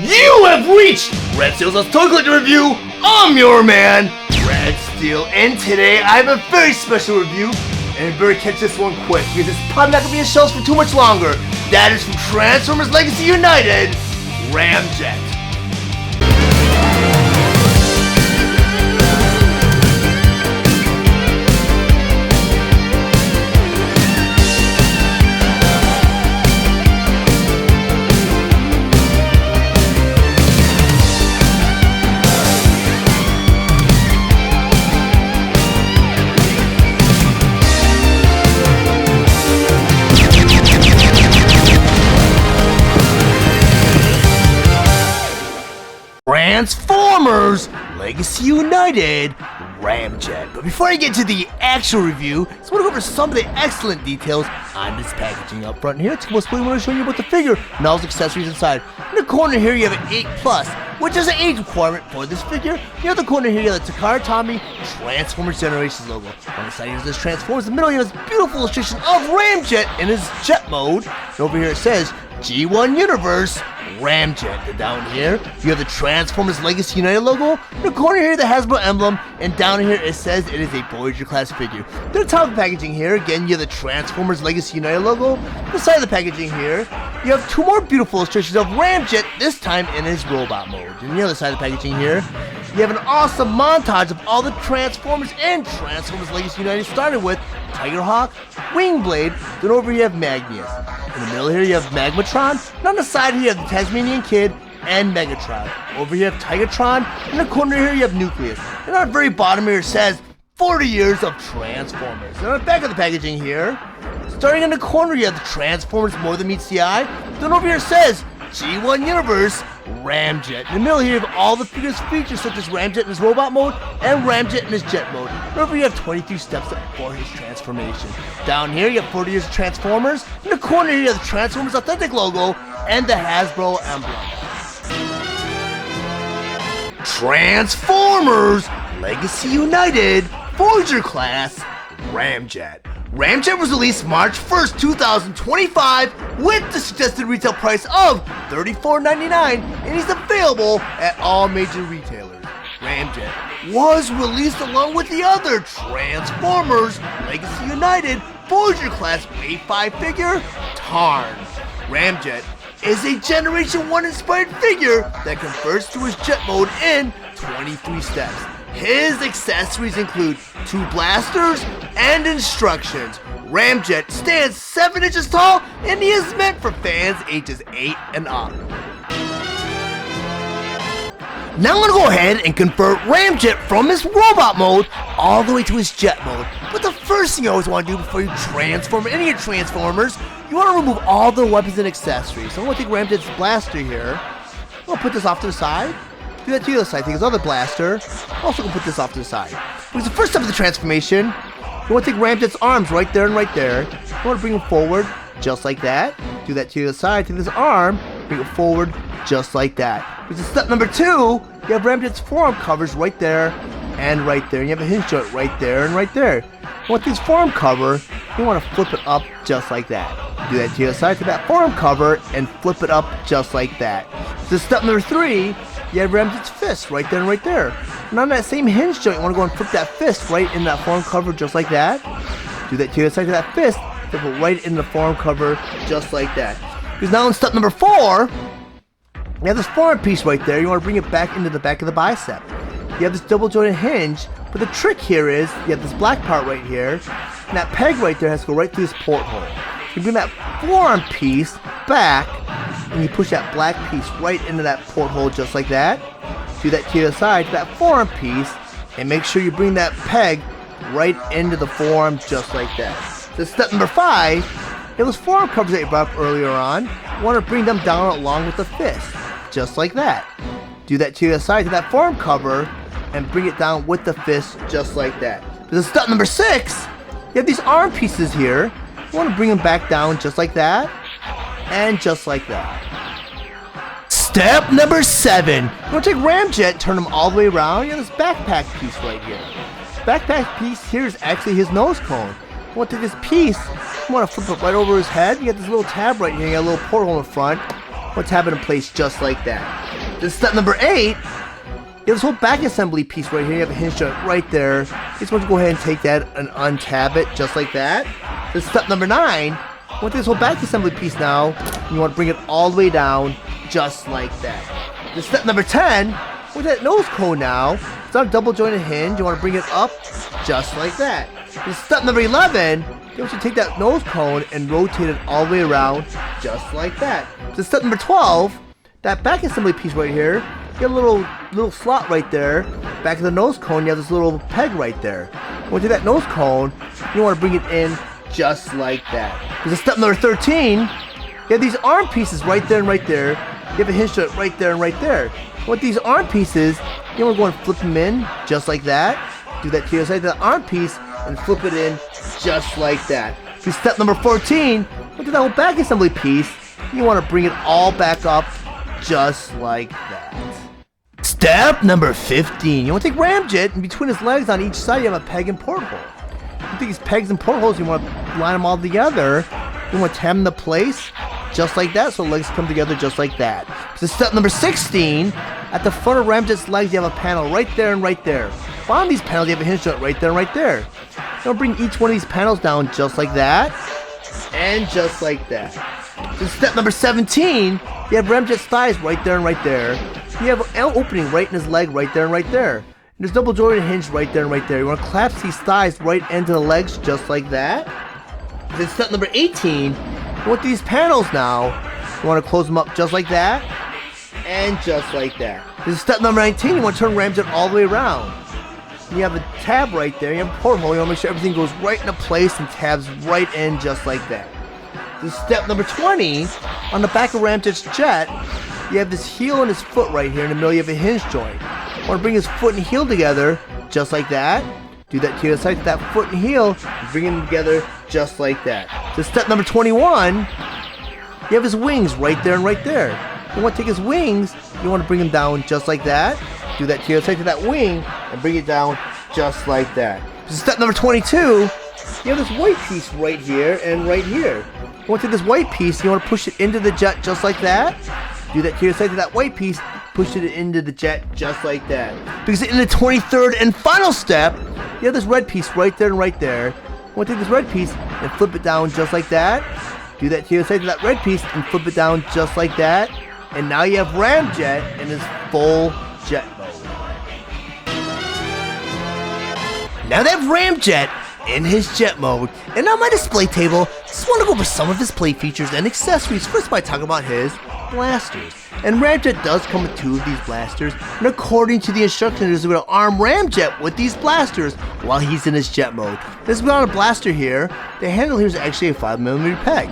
You have reached Red Steele's Toy Collector Review. I'm your man, Red Steele, and today I have a very special review, and you better catch this one quick because it's probably not going to be in shelves for too much longer. That is from Transformers Legacy United, Ramjet. Transformers Legacy United Ramjet. But before I get to the actual review, I just want to go over some of the excellent details on this packaging up front here. It's mostly want to show you about the figure and all its accessories inside. In the corner here you have an 8+, which is an age requirement for this figure. In the other corner here you have the Takara Tommy Transformers Generations logo. On the side here is this Transformers. In the middle you have this beautiful illustration of Ramjet in his jet mode. And over here it says G1 Universe Ramjet. And down here you have the Transformers Legacy United logo. In the corner here the Hasbro emblem, and down here it says it is a Voyager class figure. To the top of the packaging here, again you have the Transformers Legacy United logo. On the side of the packaging here you have two more beautiful illustrations of Ramjet, this time in his robot mode. And the other side of the packaging here you have an awesome montage of all the Transformers and Transformers Legacy United, starting with Tigerhawk, Wingblade, then over here you have Magnius. In the middle here you have Magmatron, and on the side here you have the Tasmanian Kid and Megatron. Over here you have Tigatron, in the corner here you have Nucleus. And on the very bottom here it says 40 years of Transformers. And on the back of the packaging here, starting in the corner you have the Transformers More Than Meets the Eye, then over here it says G1 Universe Ramjet. In the middle here you have all the figures featured, such as Ramjet in his robot mode and Ramjet in his jet mode. And over here you have 23 steps for his transformation. Down here you have 40 years of Transformers. In the corner here you have the Transformers Authentic logo and the Hasbro emblem. Transformers Legacy United Voyager class Ramjet. Ramjet was released March 1st, 2025 with the suggested retail price of $34.99, and he's available at all major retailers. Ramjet was released along with the other Transformers Legacy United Voyager class Wave 5 figure, Tarn. Ramjet is a Generation 1 inspired figure that converts to his jet mode in 23 steps. His accessories include 2 blasters and instructions. Ramjet stands 7 inches tall, and he is meant for fans ages 8 and up. Now I'm going to go ahead and convert Ramjet from his robot mode all the way to his jet mode. But the first thing you always want to do before you transform any of your Transformers, you want to remove all their weapons and accessories. So I'm going to take Ramjet's blaster here. I'm going to put this off to the side. Do that to the other side. Take his other blaster. Also gonna put this off to the side. Because the first step of the transformation, you want to take Ramjet's arms right there and right there. You want to bring him forward just like that. Do that to the other side. Take this arm, bring it forward just like that. Because step number 2, you have Ramjet's forearm covers right there and right there. And you have a hinge joint right there and right there. You want this forearm cover, you want to flip it up just like that. Do that to the other side. Take that forearm cover and flip it up just like that. So step number 3, you have Ramjet's fist right there and right there. And on that same hinge joint, you want to go and flip that fist right in that forearm cover just like that. Do that to the other side of that fist, flip it right in the forearm cover just like that. Because now in step number 4, you have this forearm piece right there. You want to bring it back into the back of the bicep. You have this double jointed hinge, but the trick here is you have this black part right here, and that peg right there has to go right through this porthole. So you bring that forearm piece back, and you push that black piece right into that porthole just like that. Do that to the other side, to that forearm piece, and make sure you bring that peg right into the forearm just like that. So step number 5, you have those forearm covers that you brought up earlier on. You want to bring them down along with the fist, just like that. Do that to the other side, to that forearm cover, and bring it down with the fist just like that. This is step number 6, you have these arm pieces here. You want to bring them back down just like that, and just like that. Step number 7. You want to take Ramjet, turn him all the way around. You have this backpack piece right here. Backpack piece here is actually his nose cone. You want to take this piece, you want to flip it right over his head. You got this little tab right here, you got a little porthole in the front. We'll tab it in place just like that. Then step number 8, you have this whole back assembly piece right here. You have a hinge joint right there. You just want to go ahead and take that and untab it just like that. Then step number 9, with this whole back assembly piece now, you want to bring it all the way down just like that. Then step number 10, with that nose cone now, it's on a double jointed hinge. You want to bring it up just like that. Then step number 11, you want to take that nose cone and rotate it all the way around just like that. Then step number 12, that back assembly piece right here, you have a little slot right there. Back of the nose cone, you have this little peg right there. You want to take that nose cone, you want to bring it in just like that. Then step number 13, you have these arm pieces right there and right there. You have a hinge joint right there and right there. With these arm pieces, you want to go and flip them in just like that. Do that to your side to the arm piece and flip it in just like that. For step number 14, look at that whole back assembly piece. You want to bring it all back up just like that. Step number 15, you want to take Ramjet, and between his legs on each side you have a peg and porthole. You take these pegs and portholes, you want to line them all together. You want to tab them into place just like that, so the legs come together just like that. So step number 16, at the front of Ramjet's legs you have a panel right there and right there. On these panels you have a hinge joint right there and right there. You'll bring each one of these panels down just like that, and just like that. So step number 17, you have Ramjet's thighs right there and right there. You have an opening right in his leg right there and right there. And there's double jointed hinge right there and right there. You want to collapse these thighs right into the legs just like that. Then step number 18, with these panels now, you want to close them up just like that, and just like that. This is step number 19, you want to turn Ramjet all the way around. You have a tab right there, you have a porthole, you want to make sure everything goes right into place and tabs right in just like that. This is step number 20, on the back of Ramjet's jet, you have this heel and his foot right here. In the middle you have a hinge joint. You want to bring his foot and heel together just like that. Do that to the side to that foot and heel, and bring them together just like that. So step number 21, you have his wings right there and right there. You want to take his wings, you want to bring them down just like that. Do that to the side to that wing, and bring it down just like that. So step number 22, you have this white piece right here and right here. You want to take this white piece, you want to push it into the jet just like that. Do that to the side to that white piece, push it into the jet just like that. Because in the 23rd and final step, you have this red piece right there and right there. You want to take this red piece and flip it down just like that. Do that to the side to that red piece and flip it down just like that. And now you have Ramjet in his full jet mode. Now that Ramjet in his jet mode, and on my display table, just want to go over some of his play features and accessories. First by talking about his blasters. And Ramjet does come with 2 of these blasters, and according to the instructions, we're going to arm Ramjet with these blasters while he's in his jet mode. This is not a blaster here. The handle here is actually a 5mm peg.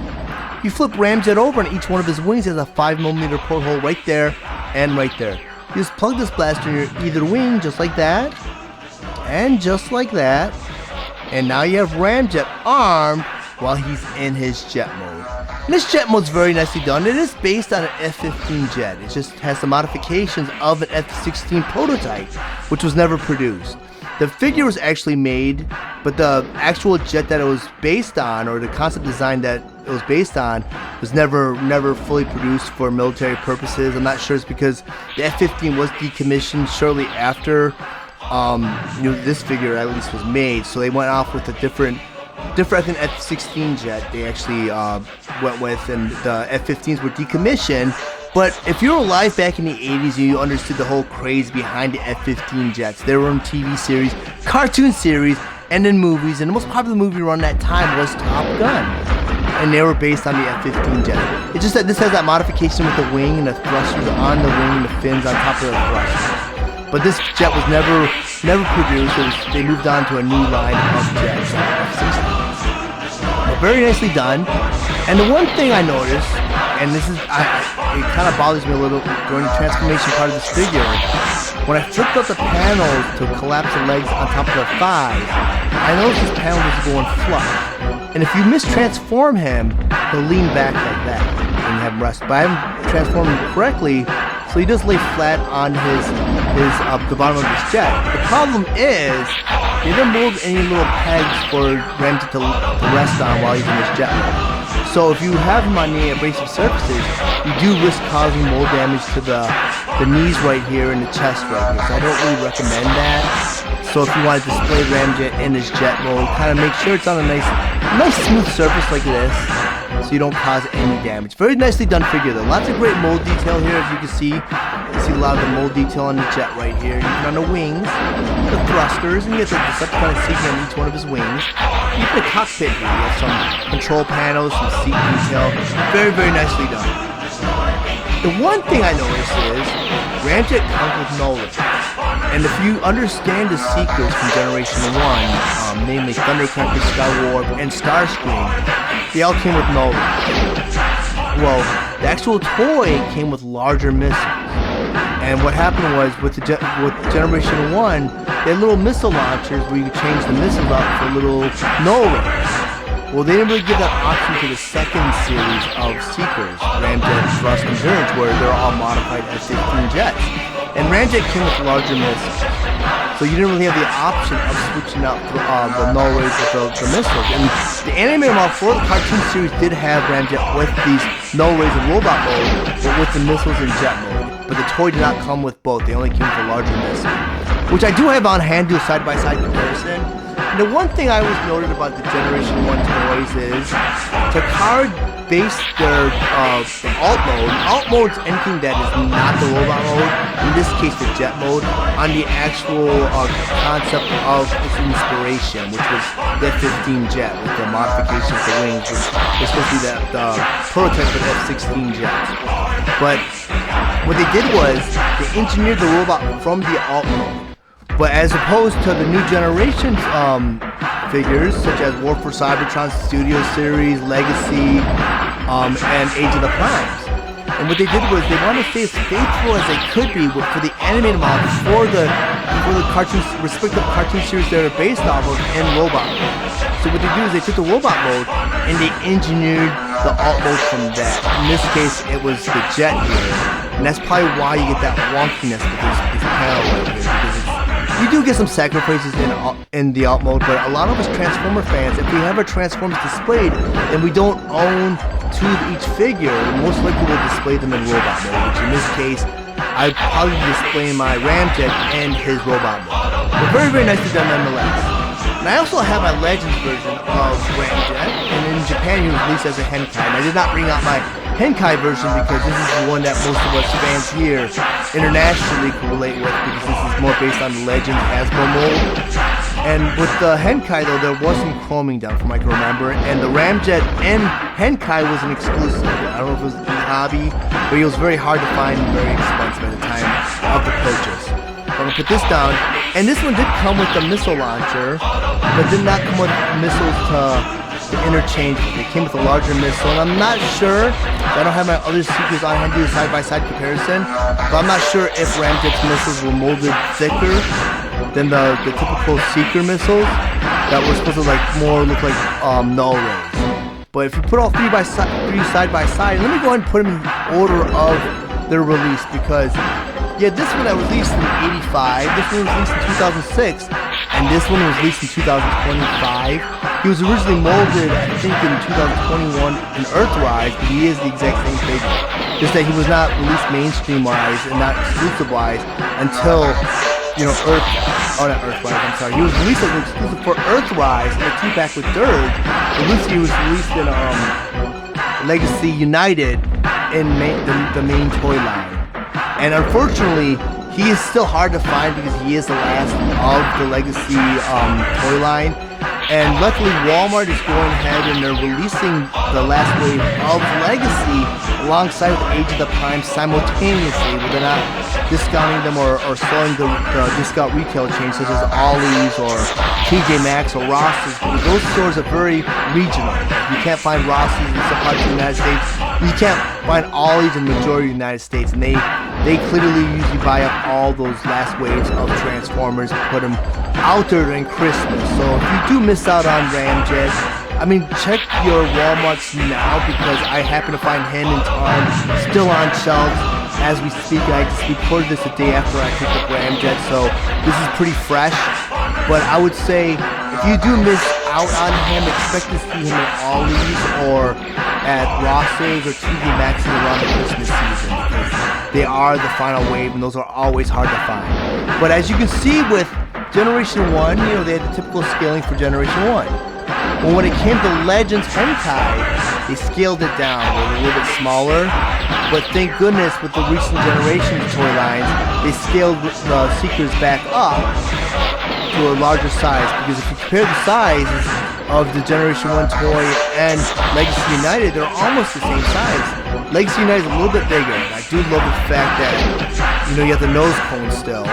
You flip Ramjet over, and each one of his wings has a 5mm porthole right there and right there. You just plug this blaster in your either wing just like that, and just like that. And now you have Ramjet armed while he's in his jet mode. And this jet mode's very nicely done. It is based on an F-15 jet. It just has some modifications of an F-16 prototype, which was never produced. The figure was actually made, but the actual jet that it was based on, or the concept design that it was based on, was never fully produced for military purposes. I'm not sure it's because the F-15 was decommissioned shortly after this figure at least was made, so they went off with a different I think F-16 jet they actually went with, and the F-15s were decommissioned. But if you were alive back in the 80s, you understood the whole craze behind the F-15 jets. They were in TV series, cartoon series, and in movies, and the most popular movie around that time was Top Gun, and they were based on the F-15 jet. It's just that this has that modification with the wing and the thrusters on the wing and the fins on top of the thrusters. But this jet was never produced. They moved on to a new line of jets, F-16. Very nicely done. And the one thing I noticed, and this is, it kind of bothers me a little during the transformation part of this figure, when I flipped up the panels to collapse the legs on top of the thighs, I noticed this panel was going flush. And if you mistransform him, he'll lean back like that and you have him rest. But I haven't transformed him correctly, so he does lay flat on the bottom of his jet. The problem is, they didn't mold any little pegs for Ramjet to rest on while he's in his jet mode. So if you have him on the abrasive surfaces, you do risk causing mold damage to the knees right here and the chest right here. So I don't really recommend that. So if you want to display Ramjet in his jet mode, kind of make sure it's on a nice smooth surface like this, so you don't cause any damage. Very nicely done figure though. Lots of great mold detail here, as you can see. You see a lot of the mold detail on the jet right here. Even on the wings, the thrusters, and you get the Decepticon insignia on each one of his wings. Even the cockpit here, you have some control panels, some seat detail. Very, very nicely done. The one thing I noticed is Ramjet comes with Nolan. And if you understand the Seekers from Generation 1, namely Thundercracker, Skywarp, and Starscream, they all came with Nolan. Well, the actual toy came with larger missiles. And what happened was, with Generation 1, they had little missile launchers where you could change the missiles out for little Nolans. Well, they didn't really give that option to the second series of Seekers, Ramjet, Thrust, and Endurance, where they're all modified F-15 jets. And Ramjet came with larger missiles. So you didn't really have the option of switching out the null rays with the missiles. And the animated model for the cartoon series did have Ramjet with these null rays in robot mode, but with the missiles in jet mode. But the toy did not come with both. They only came with a larger missile, which I do have on hand, do a side-by-side comparison. And the one thing I always noted about the Generation 1 toys is Takara based their alt mode. Alt mode's anything that is not the robot mode, in this case the jet mode, on the actual concept of its inspiration, which was the F-15 jet with the modifications of the wings, which was supposed to be the prototype for the F-16 jet. But what they did was they engineered the robot from the alt mode. But as opposed to the new generation's figures, such as War for Cybertron Studio Series, Legacy, and Age of the Primes. And what they did was they wanted to stay as faithful as they could be for the animated model for the respective cartoon series they were based off of in robot mode. So what they do is they took the robot mode and they engineered the alt mode from that. In this case, it was the jet here. And that's probably why you get that wonkiness with this panel right here, because you do get some sacrifices in the alt mode, but a lot of us Transformer fans, if we have our Transformers displayed and we don't own two of each figure, most likely we'll display them in robot mode, which in this case, I'd probably display my Ramjet and his robot mode. But very, very nicely done nonetheless. And I also have my Legends version of Ramjet, and in Japan he was released as a Henkai. And I did not bring out my Henkai version because this is the one that most of us fans here internationally can relate with, because this is more based on the Legends Hasbro mold. And with the Henkai though, there was some chroming done from I can remember, and the Ramjet and Henkai was an exclusive. I don't know if it was the hobby, but it was very hard to find and very expensive at the time of the purchase. I'm going to put this down, and this one did come with the missile launcher, but did not come with missiles to interchange. It came with a larger missile, and I'm not sure, I don't have my other Seekers on hand to do a side-by-side comparison, but I'm not sure if Ramjet's missiles were molded thicker than the typical Seeker missiles that were supposed to look like null rays. But if you put all three side by side, let me go ahead and put them in order of their release, because yeah, this one that was released in '85, this one was released in 2006, and this one was released in 2025. He was originally molded, I think, in 2021 in Earthrise, but he is the exact same figure. Just that he was not released mainstream-wise and not exclusive-wise until, you know, not Earthrise, I'm sorry. He was released as an exclusive for Earthrise in the two-pack with Dirge. He was released in Legacy United in the main toy line. And unfortunately, he is still hard to find because he is the last of the Legacy toy line. And luckily, Walmart is going ahead and they're releasing the last wave of Legacy alongside with Age of the Prime simultaneously, where they're not discounting them or selling the discount retail chains such as Ollie's or TJ Maxx or Ross's, because those stores are very regional. You can't find Ross's in some parts of the United States. You can't find Ollie's in the majority of the United States, and they clearly usually buy up all those last waves of Transformers and put them out there during Christmas. So if you do miss out on Ramjet, I mean, check your Walmarts now, because I happen to find him in time still on shelves as we speak. I just recorded this the day after I picked up Ramjet, so this is pretty fresh. But I would say if you do miss out on him, expect to see him at Ollie's or at Ross's or TJ Maxx's around the Christmas season because they are the final wave and those are always hard to find. But as you can see with Generation 1, you know, they had the typical scaling for Generation 1. But when it came to Legends Hentai, they scaled it down. They were a little bit smaller. But thank goodness with the recent Generation toy lines, they scaled the Seekers back up to a larger size. Because if you compare the sizes of the Generation 1 toy and Legacy United, they're almost the same size. Legacy United is a little bit bigger. And I do love the fact that, you know, you have the nose cone still.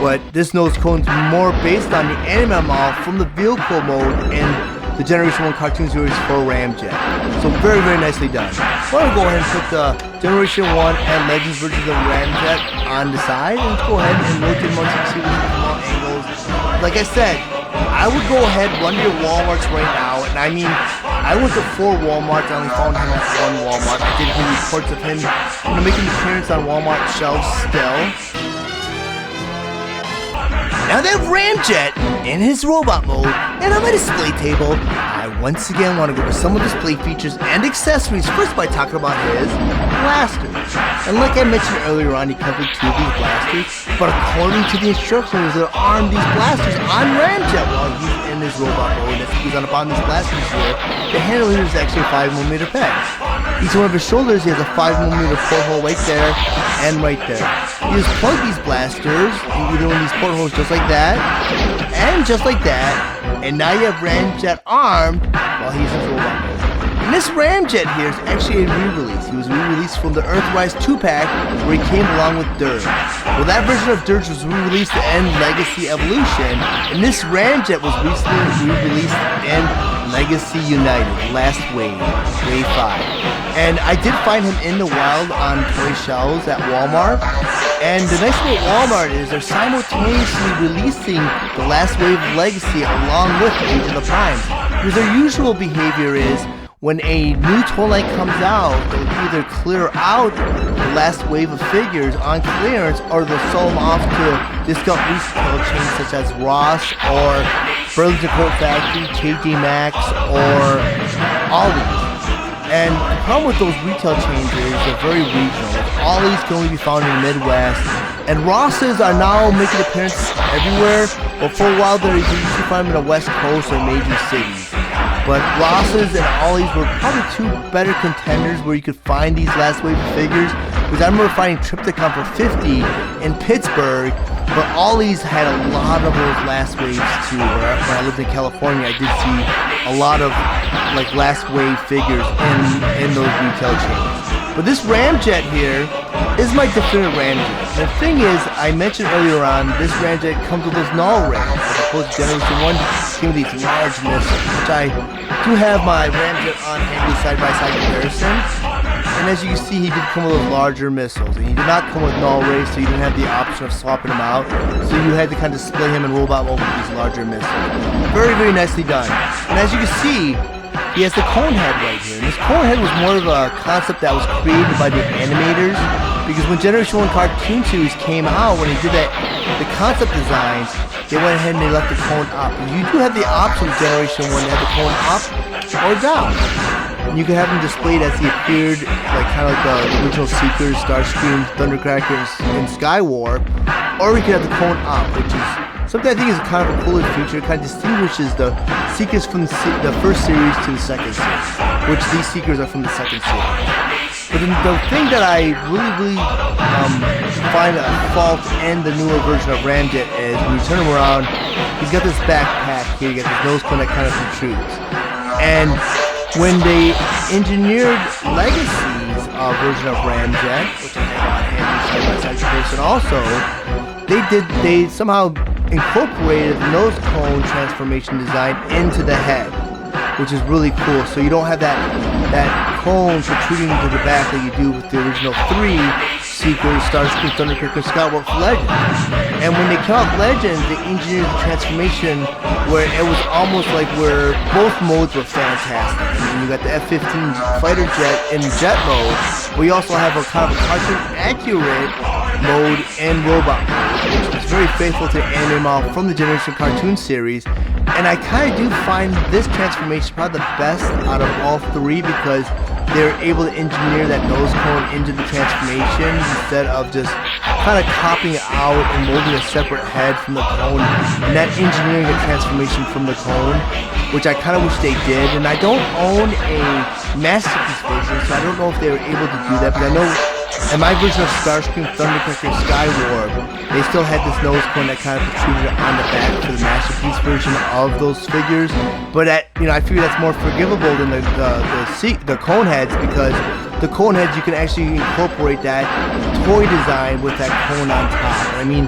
But this nose cone is more based on the anime model from the vehicle mode in the Generation 1 cartoon series for Ramjet. So very, very nicely done. I'm going to go ahead and put the Generation 1 and Legends versions of Ramjet on the side. And let's go ahead and rotate them so you can see the small angles. Like I said, I would go ahead, run to your Walmarts right now. And I mean, I went to 4 Walmarts. I only found him at 1 Walmart. I did hear reports of him, you know, making an appearance on Walmart shelves still. Now that Ramjet in his robot mode and on my display table, I once again want to go over some of the display features and accessories, first by talking about his blasters. And like I mentioned earlier on, he comes with 2 of these blasters, but according to the instructions that arm these blasters on Ramjet while he's in his robot mode, as he's on upon these blasters here, the handle here is actually a 5mm peg. Each one of his shoulders, he has a 5mm porthole right there and right there. You just plug these blasters in either one of these portholes just like that, and just like that, and now you have Ramjet armed while he's in robot mode. And this Ramjet here is actually a re-release. He was re-released from the Earthrise 2-pack where he came along with Dirge. Well, that version of Dirge was re-released in Legacy Evolution, and this Ramjet was recently re-released in Legacy United, Last Wave, Wave 5. And I did find him in the wild on toy shelves at Walmart. And the nice thing about Walmart is they're simultaneously releasing the Last Wave of Legacy along with Age of the Primes. Because their usual behavior is when a new toy line comes out, they'll either clear out the last wave of figures on clearance or they'll sell them off to discount retail chains such as Ross or Burlington Coat Factory, TJ Maxx, or Ollie's. And the problem with those retail chains is they're very regional. Ollie's can only be found in the Midwest, and Ross's are now making appearances everywhere, but for a while there you usually find them in the West Coast or major cities. But Ross's and Ollie's were probably 2 better contenders where you could find these last wave of figures, because I remember finding Triptychon for $50 in Pittsburgh, but Ollie's had a lot of those last waves too. When I lived in California, I did see a lot of like last wave figures in those retail chains. But this Ramjet here is my definitive Ramjet. The thing is, I mentioned earlier on, this Ramjet comes with those null rings, as opposed to Generation 1 came with these large missiles, which I do have my Ramjet on handy side-by-side comparison. And as you can see, he did come with those larger missiles, and he did not come with null rays, so you didn't have the option of swapping them out. So you had to kind of display him in robot mode with these larger missiles. Very, very nicely done. And as you can see, he has the cone head right here. And this cone head was more of a concept that was created by the animators, because when Generation 1 cartoon series came out, when they did that, the concept design, they went ahead and they left the cone up. And you do have the option of Generation 1 to have the cone up or down. And you can have him displayed as he appeared, like kind of like the original Seekers, Starscream, Thundercracker, and Skywarp, or you can have the cone up, which is something I think is kind of a cooler feature. It kind of distinguishes the Seekers from the first series to the second series, which these Seekers are from the second series. But the thing that I really find a fault in the newer version of Ramjet is when you turn him around, he's got this backpack here, you got this nose cone that kind of protrudes. And when they engineered Legacy's version of Ramjet, which I have on hand side-by-side comparison also, they somehow incorporated the nose cone transformation design into the head, which is really cool. So you don't have that cone protruding to the back like you do with the original 3 Seekers, Starscream, Thundercracker, Skywarp Legends. And when they came out Legends, they engineered the transformation where it was almost like where both modes were fantastic. I mean, you got the F-15 fighter jet in jet mode, but you also have a kind of a cartoon accurate mode and robot mode, which is very faithful to the anime model from the Generation cartoon series. And I kind of do find this transformation probably the best out of all 3, because they're able to engineer that nose cone into the transformation instead of just kind of copying it out and molding a separate head from the cone and not engineering a transformation from the cone, which I kind of wish they did. And I don't own a Masterpiece version, so I don't know if they were able to do that, but I know in my version of Starscream, Thundercracker, Skywarp, they still had this nose cone that kind of protruded on the back for the Masterpiece version of those figures. But I figure that's more forgivable than the cone heads, because the cone heads you can actually incorporate that toy design with that cone on top. I mean,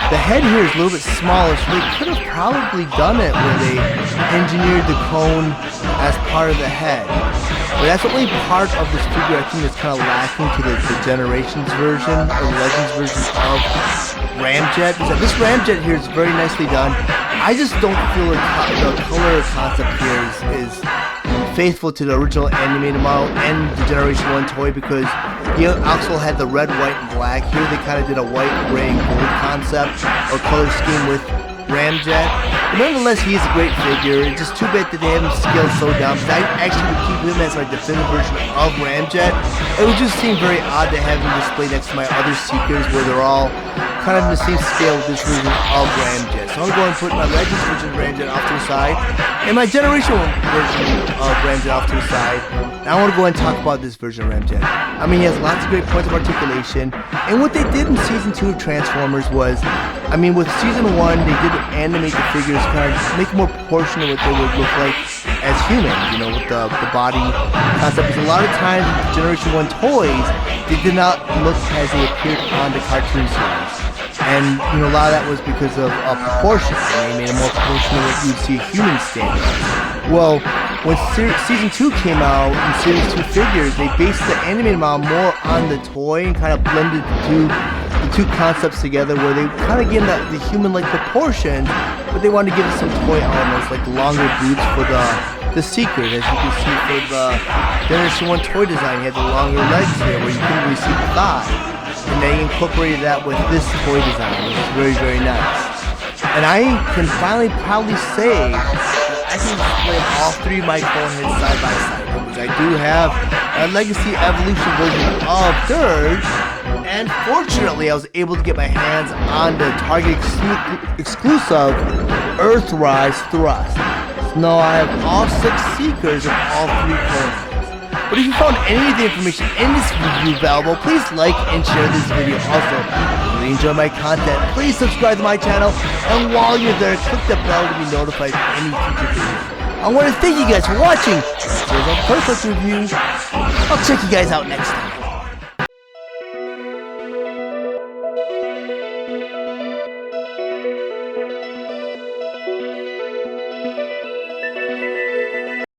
the head here is a little bit smaller, so they could have probably done it where they engineered the cone as part of the head. But that's the only part of this figure I think that's kind of lacking to the Generations version or the Legends version of Ramjet. This Ramjet here is very nicely done. I just don't feel the color concept here is faithful to the original animated model and the Generation 1 toy, because he also had the red, white, and black. Here they kind of did a white, gray, and gold concept or color scheme with Ramjet. But nonetheless, he is a great figure. It's just too bad that they have him scaled so down, because I actually would keep him as my definitive version of Ramjet. It would just seem very odd to have him displayed next to my other Seekers where they're all kind of in the same scale with this version of Ramjet. So I'm going to put my Legends version of Ramjet off to the side and my Generation 1 version of Ramjet off to the side. Now I want to go ahead and talk about this version of Ramjet. I mean, he has lots of great points of articulation, and what they did in Season 2 of Transformers was, I mean, with Season 1, they did animate the figures, kind of make more proportional what they would look like as humans, you know, with the body concept. Because a lot of times with the Generation 1 toys, they did not look as they appeared on the cartoon series. And, you know, a lot of that was because of proportion. They made it more proportional what you would see a human stand on. Well, when Season 2 came out, in Series 2 figures, they based the animated model more on the toy and kind of blended the two concepts together, where they kind of gave them the human-like proportions, but they wanted to give us some toy elements, like the longer boots for the Seekers. As you can see for the Generation 1 toy design, you had the longer legs here where you couldn't really see the thigh. And they incorporated that with this toy design, which is very, very nice. And I can finally proudly say that I can display all three of my cone heads side by side, which I do have a Legacy Evolution version of Dirge, and fortunately I was able to get my hands on the Target exclusive Earthrise Thrust. So now I have all 6 Seekers of all 3 cone heads. But if you found any of the information in this review valuable, please like and share this video. Also, if you really enjoy my content, please subscribe to my channel, and while you're there, click the bell to be notified of any future videos. I want to thank you guys for watching. Here's our Perfect Review. I'll check you guys out next time.